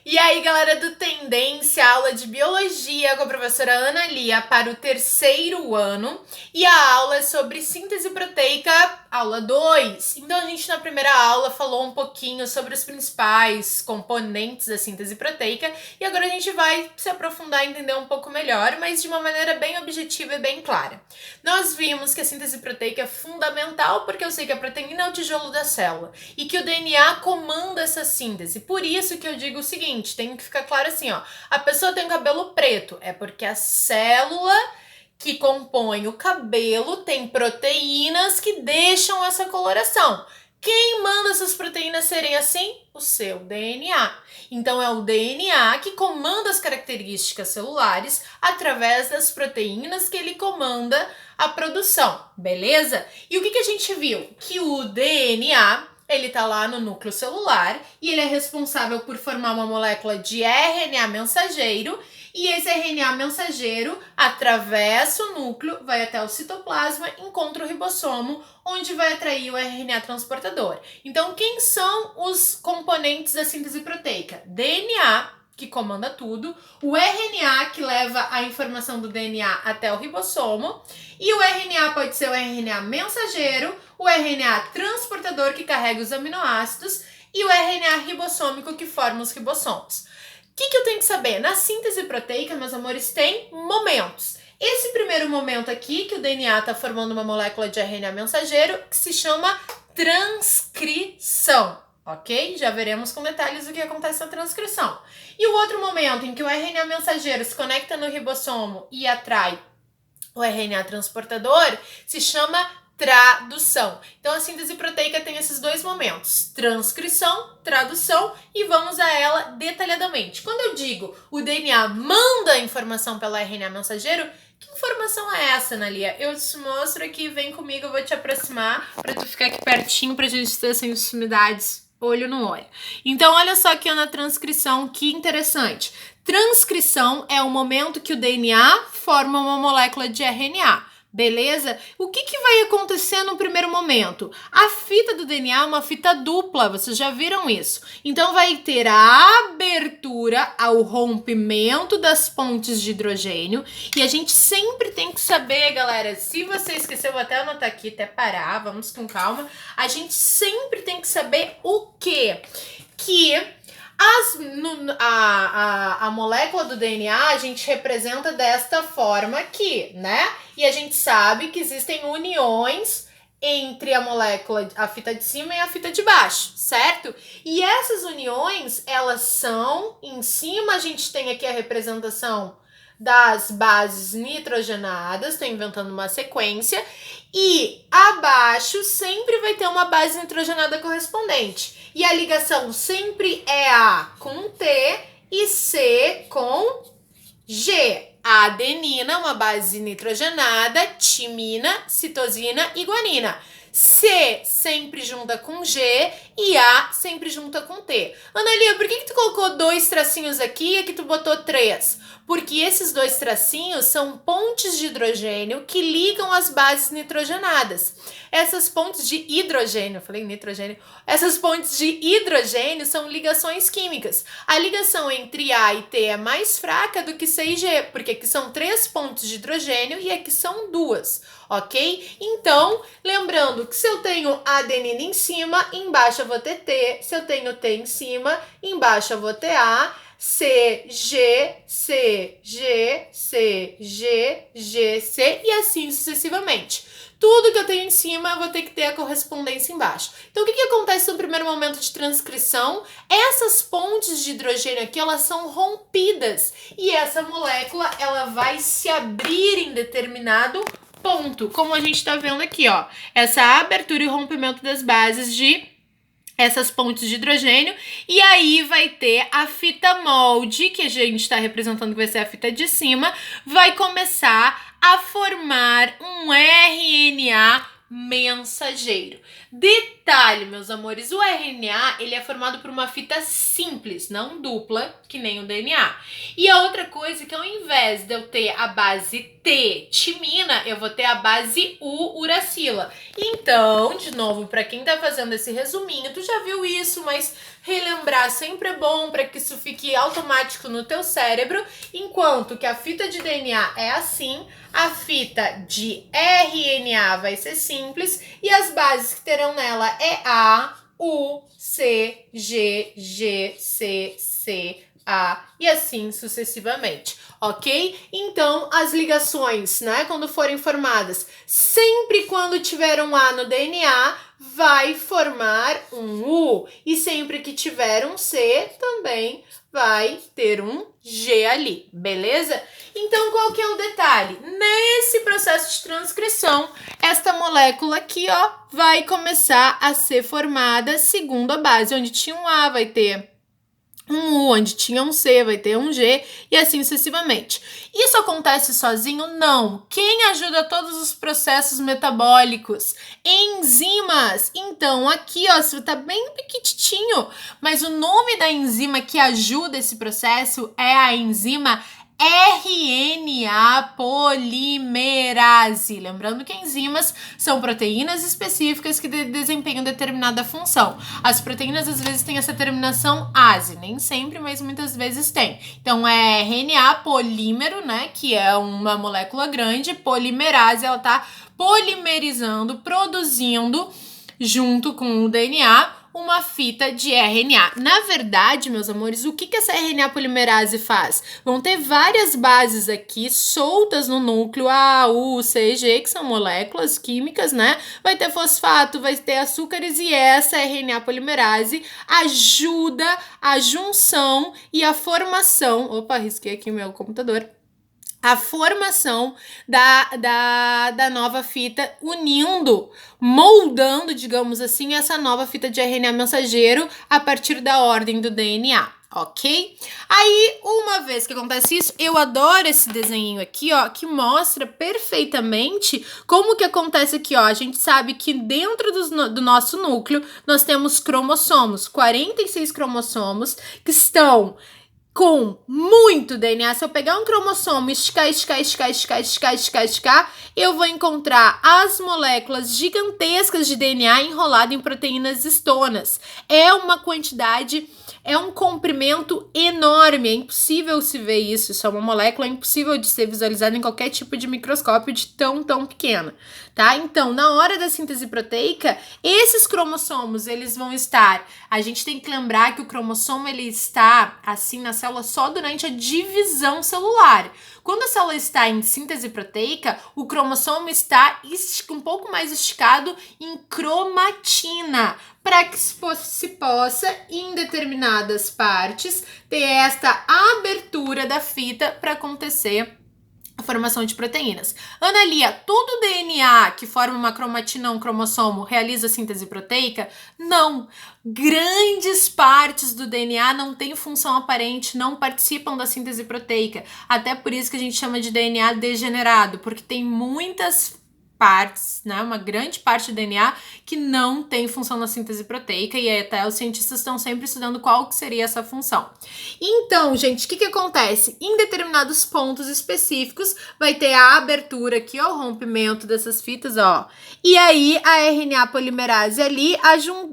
E aí, galera do Tendência, aula de Biologia com a professora Ana Lia para o terceiro ano. E a aula é sobre síntese proteica, aula 2. Então, a gente na primeira aula falou um pouquinho sobre os principais componentes da síntese proteica. E agora a gente vai se aprofundar e entender um pouco melhor, mas de uma maneira bem objetiva e bem clara. Nós vimos que a síntese proteica é fundamental porque eu sei que a proteína é o tijolo da célula e que o DNA comanda essa síntese. Por isso que eu digo o seguinte, tem que ficar claro assim, ó. A pessoa tem cabelo preto, é porque a célula que compõe o cabelo tem proteínas que deixam essa coloração. Quem manda essas proteínas serem assim? O seu DNA. Então, é o DNA que comanda as características celulares através das proteínas que ele comanda a produção, beleza? E o que a gente viu? Que o DNA, ele tá lá no núcleo celular e ele é responsável por formar uma molécula de RNA mensageiro. E esse RNA mensageiro atravessa o núcleo, vai até o citoplasma, encontra o ribossomo, onde vai atrair o RNA transportador. Então, quem são os componentes da síntese proteica? DNA, que comanda tudo, o RNA, que leva a informação do DNA até o ribossomo, e o RNA pode ser o RNA mensageiro, o RNA transportador, que carrega os aminoácidos, e o RNA ribossômico, que forma os ribossomos. O que eu tenho que saber? Na síntese proteica, meus amores, tem momentos. Esse primeiro momento aqui, que o DNA está formando uma molécula de RNA mensageiro, que se chama transcrição, ok? Já veremos com detalhes o que acontece na transcrição. E o outro momento em que o RNA mensageiro se conecta no ribossomo e atrai o RNA transportador, se chama tradução. Então, a síntese proteica tem esses dois momentos, transcrição, tradução, e vamos a ela detalhadamente. Quando eu digo o DNA manda a informação pelo RNA mensageiro, que informação é essa, Ana Lia? Eu te mostro aqui, vem comigo, eu vou te aproximar para tu ficar aqui pertinho pra gente ter essas intimidades olho no olho. Então, olha só aqui na transcrição, que interessante. Transcrição é o momento que o DNA forma uma molécula de RNA. Beleza? O que vai acontecer no primeiro momento? A fita do DNA é uma fita dupla, vocês já viram isso. Então, vai ter a abertura ao rompimento das pontes de hidrogênio. E a gente sempre tem que saber, galera, se você esqueceu, vou até anotar aqui, até parar, vamos com calma. A gente sempre tem que saber o quê? Que a molécula do DNA a gente representa desta forma aqui, né? E a gente sabe que existem uniões entre a molécula, a fita de cima e a fita de baixo, certo? E essas uniões, elas são, em cima a gente tem aqui a representação das bases nitrogenadas, estou inventando uma sequência, e abaixo sempre vai ter uma base nitrogenada correspondente. E a ligação sempre é A com T e C com G. A adenina, uma base nitrogenada, timina, citosina e guanina. C sempre junta com G e A sempre junta com T. Ana Lia, por que tu colocou 2 tracinhos aqui e aqui tu botou 3? Porque esses 2 tracinhos são pontes de hidrogênio que ligam as bases nitrogenadas. Essas pontes de hidrogênio, falei nitrogênio, essas pontes de hidrogênio são ligações químicas. A ligação entre A e T é mais fraca do que C e G, porque aqui são 3 pontes de hidrogênio e aqui são 2, ok? Então, lembrando que se eu tenho adenina em cima, embaixo eu vou ter T, se eu tenho T em cima, embaixo eu vou ter A, C, G, C, G, C, G, G, C e assim sucessivamente. Tudo que eu tenho em cima, eu vou ter que ter a correspondência embaixo. Então, o que acontece no primeiro momento de transcrição? Essas pontes de hidrogênio aqui, elas são rompidas. E essa molécula, ela vai se abrir em determinado ponto. Como a gente está vendo aqui, ó. Essa abertura e rompimento das bases de essas pontes de hidrogênio, e aí vai ter a fita molde, que a gente está representando que vai ser a fita de cima, vai começar a formar um RNA mensageiro. detalhe, meus amores, o RNA, ele é formado por uma fita simples, não dupla, que nem o DNA. E a outra coisa é que ao invés de eu ter a base T, timina, eu vou ter a base U, uracila. Então, de novo, para quem tá fazendo esse resuminho, tu já viu isso, mas relembrar sempre é bom para que isso fique automático no teu cérebro, enquanto que a fita de DNA é assim, a fita de RNA vai ser simples e as bases que terão nela é A, U, C, G, G, C, C, A e assim sucessivamente, ok? Então, as ligações, né, quando forem formadas, sempre quando tiver um A no DNA, vai formar um U. E sempre que tiver um C, também vai ter um G ali, beleza? Então, qual que é o detalhe? Nesse processo de transcrição, esta molécula aqui, ó, vai começar a ser formada segundo a base. Onde tinha um A, vai ter um U, onde tinha um C, vai ter um G, e assim sucessivamente. Isso acontece sozinho? Não. Quem ajuda todos os processos metabólicos? Enzimas. Então, aqui, ó, tá bem pequitinho, mas o nome da enzima que ajuda esse processo é a enzima RNA polimerase. Lembrando que enzimas são proteínas específicas que desempenham determinada função. As proteínas às vezes têm essa terminação ase, nem sempre, mas muitas vezes tem. Então é RNA polímero, né, que é uma molécula grande, polimerase, ela tá polimerizando, produzindo junto com o DNA uma fita de RNA. Na verdade, meus amores, o que essa RNA polimerase faz? Vão ter várias bases aqui soltas no núcleo, A, U, C, G, que são moléculas químicas, né? Vai ter fosfato, vai ter açúcares e essa RNA polimerase ajuda a junção e a formação... Opa, risquei aqui meu computador. A formação da nova fita, unindo, moldando, digamos assim, essa nova fita de RNA mensageiro a partir da ordem do DNA, ok? Aí, uma vez que acontece isso, eu adoro esse desenho aqui, ó, que mostra perfeitamente como que acontece aqui, ó. A gente sabe que dentro do nosso núcleo, nós temos cromossomos, 46 cromossomos, que estão com muito DNA. Se eu pegar um cromossomo, esticar, eu vou encontrar as moléculas gigantescas de DNA enrolado em proteínas histonas. É uma quantidade, é um comprimento enorme, é impossível se ver isso. Isso é uma molécula, é impossível de ser visualizada em qualquer tipo de microscópio de tão pequena, tá? Então, na hora da síntese proteica, esses cromossomos, eles vão estar... A gente tem que lembrar que o cromossomo, ele está, assim, na célula só durante a divisão celular. Quando a célula está em síntese proteica, o cromossomo está um pouco mais esticado em cromatina, para que se possa, em determinadas partes, ter esta abertura da fita para acontecer a formação de proteínas. Ana Lia, todo DNA que forma uma cromatina, um cromossomo, realiza síntese proteica? Não. Grandes partes do DNA não têm função aparente, não participam da síntese proteica. Até por isso que a gente chama de DNA degenerado, porque tem muitas partes, né, uma grande parte do DNA que não tem função na síntese proteica e até os cientistas estão sempre estudando qual que seria essa função. Então, gente, o que acontece? Em determinados pontos específicos vai ter a abertura aqui, ó, o rompimento dessas fitas, ó, e aí a RNA polimerase ali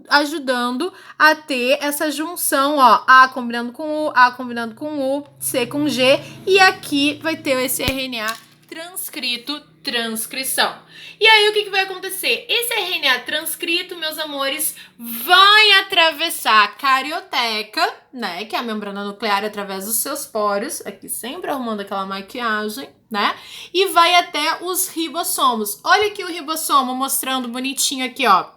ajudando a ter essa junção, ó, A combinando com U, A combinando com U, C com G, e aqui vai ter esse RNA transcrito, transcrição. E aí, o que vai acontecer? Esse RNA transcrito, meus amores, vai atravessar a carioteca, né, que é a membrana nuclear através dos seus poros, aqui sempre arrumando aquela maquiagem, né, e vai até os ribossomos. Olha aqui o ribossomo mostrando bonitinho aqui, ó.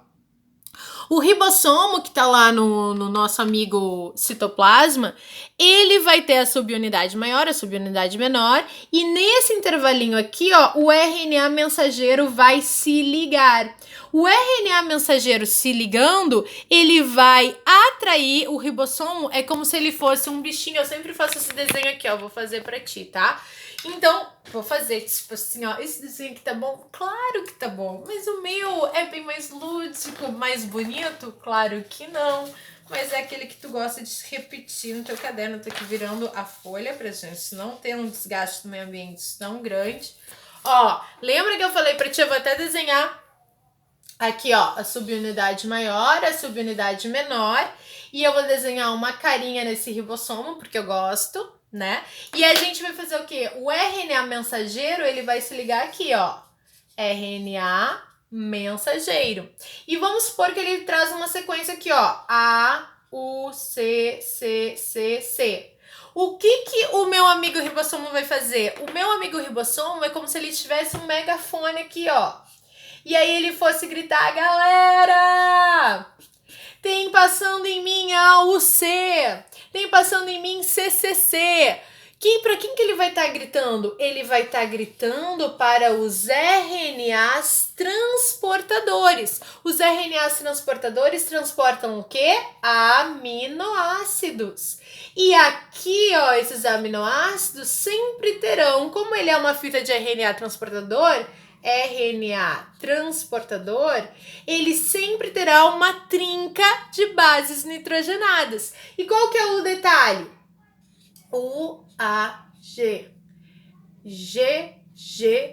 O ribossomo, que tá lá no nosso amigo citoplasma, ele vai ter a subunidade maior, a subunidade menor, e nesse intervalinho aqui, ó, o RNA mensageiro vai se ligar. O RNA mensageiro se ligando, ele vai atrair o ribossomo, é como se ele fosse um bichinho. Eu sempre faço esse desenho aqui, ó, vou fazer pra ti, tá? Então, vou fazer, tipo assim, ó, esse desenho aqui tá bom? Claro que tá bom, mas o meu é bem mais lúdico, mais bonito? Claro que não, mas é aquele que tu gosta de repetir no teu caderno. Eu tô aqui virando a folha pra gente não ter um desgaste do meio ambiente tão grande. Ó, lembra que eu falei pra ti, eu vou até desenhar aqui, ó, a subunidade maior, a subunidade menor, e eu vou desenhar uma carinha nesse ribossomo, porque eu gosto, né? E a gente vai fazer o quê? O RNA mensageiro, ele vai se ligar aqui, ó. RNA mensageiro. E vamos supor que ele traz uma sequência aqui, ó. A, U, C, C, C, C. O que o meu amigo ribossomo vai fazer? O meu amigo ribossomo é como se ele tivesse um megafone aqui, ó. E aí ele fosse gritar, galera, tem passando em mim A, U, C, tem passando em mim CCC. Para quem que ele vai estar gritando? Ele vai estar gritando para os RNAs transportadores. Os RNAs transportadores transportam o quê? Aminoácidos. E aqui, ó, esses aminoácidos sempre terão, como ele é uma fita de RNA transportador, RNA transportador, ele sempre terá uma trinca de bases nitrogenadas. E qual que é o detalhe? UAG. GGG.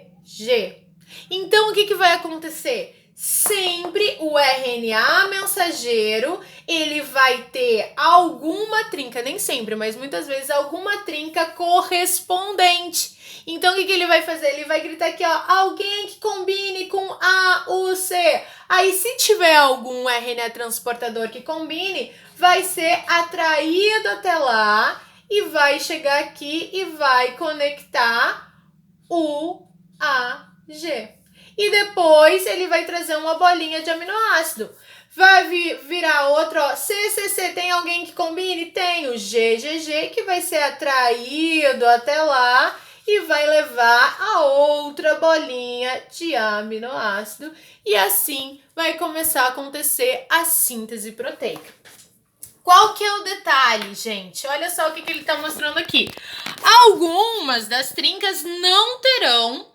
Então, o que vai acontecer? Sempre o RNA mensageiro, ele vai ter alguma trinca, nem sempre, mas muitas vezes alguma trinca correspondente. Então, o que ele vai fazer? Ele vai gritar aqui, ó, alguém que combine com A, U, C. Aí, se tiver algum RNA transportador que combine, vai ser atraído até lá e vai chegar aqui e vai conectar U, A, G. E depois ele vai trazer uma bolinha de aminoácido. Vai virar outro, ó, CCC, tem alguém que combine? Tem o GGG, que vai ser atraído até lá e vai levar a outra bolinha de aminoácido. E assim vai começar a acontecer a síntese proteica. Qual que é o detalhe, gente? Olha só o que ele está mostrando aqui. Algumas das trincas não terão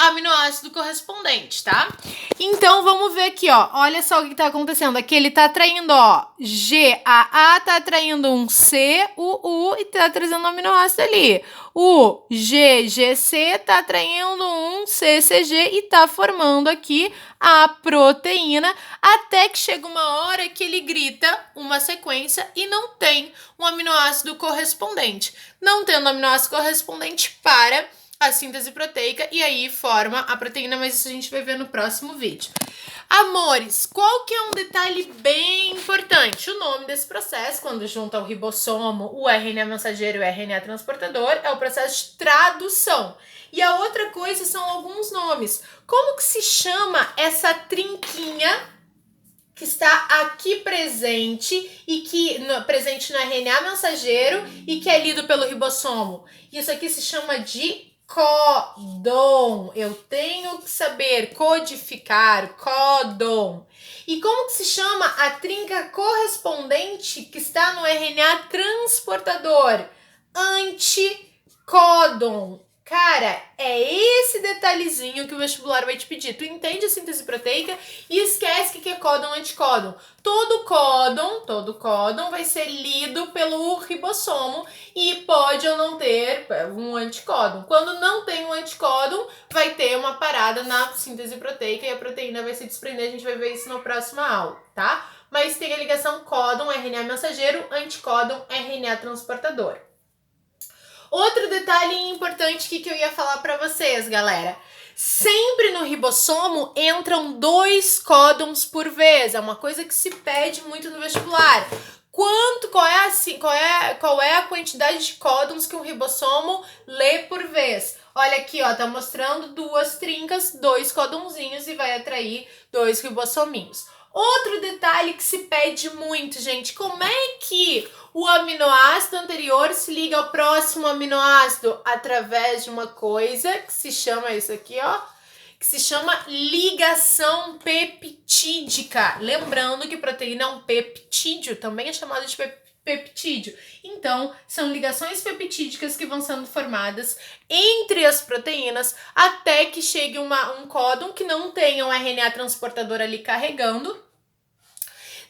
aminoácido correspondente, tá? Então, vamos ver aqui, ó. Olha só o que tá acontecendo. Aqui ele tá atraindo, ó, GAA tá atraindo um CUU e tá trazendo um aminoácido ali. O GGC tá atraindo um CCG e tá formando aqui a proteína, até que chega uma hora que ele grita uma sequência e não tem um aminoácido correspondente. Não tendo aminoácido correspondente para a síntese proteica e aí forma a proteína, mas isso a gente vai ver no próximo vídeo. Amores, qual que é um detalhe bem importante? O nome desse processo, quando junta o ribossomo, o RNA mensageiro e o RNA transportador, é o processo de tradução. E a outra coisa são alguns nomes. Como que se chama essa trinquinha que está aqui presente e que presente no RNA mensageiro e que é lido pelo ribossomo? Isso aqui se chama de códon. Eu tenho que saber codificar códon. E como que se chama a trinca correspondente que está no RNA transportador? Anticódon. Cara, é esse detalhezinho que o vestibular vai te pedir. Tu entende a síntese proteica e esquece que é códon anticódon. Todo códon vai ser lido pelo ribossomo e pode ou não ter um anticódon. Quando não tem um anticódon, vai ter uma parada na síntese proteica e a proteína vai se desprender. A gente vai ver isso na próxima aula, tá? Mas tem a ligação códon, RNA mensageiro, anticódon, RNA transportador. Outro detalhe importante que eu ia falar para vocês, galera. Sempre no ribossomo entram 2 códons por vez. É uma coisa que se pede muito no vestibular. Qual é a quantidade de códons que um ribossomo lê por vez? Olha aqui, ó, tá mostrando 2 trincas, 2 códonzinhos e vai atrair 2 ribossominhos. Outro detalhe que se pede muito, gente, como é que o aminoácido anterior se liga ao próximo aminoácido? Através de uma coisa que se chama isso aqui, ó, que se chama ligação peptídica. Lembrando que proteína é um peptídeo, também é chamado de peptídeo. Então, são ligações peptídicas que vão sendo formadas entre as proteínas até que chegue um códon que não tenha um RNA transportador ali carregando,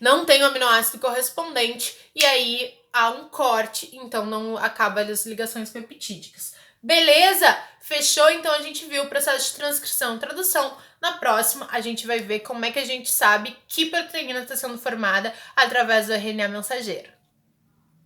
não tem o aminoácido correspondente, e aí há um corte, então não acaba as ligações peptídicas. Beleza? Fechou? Então a gente viu o processo de transcrição e tradução. Na próxima, a gente vai ver como é que a gente sabe que proteína está sendo formada através do RNA mensageiro.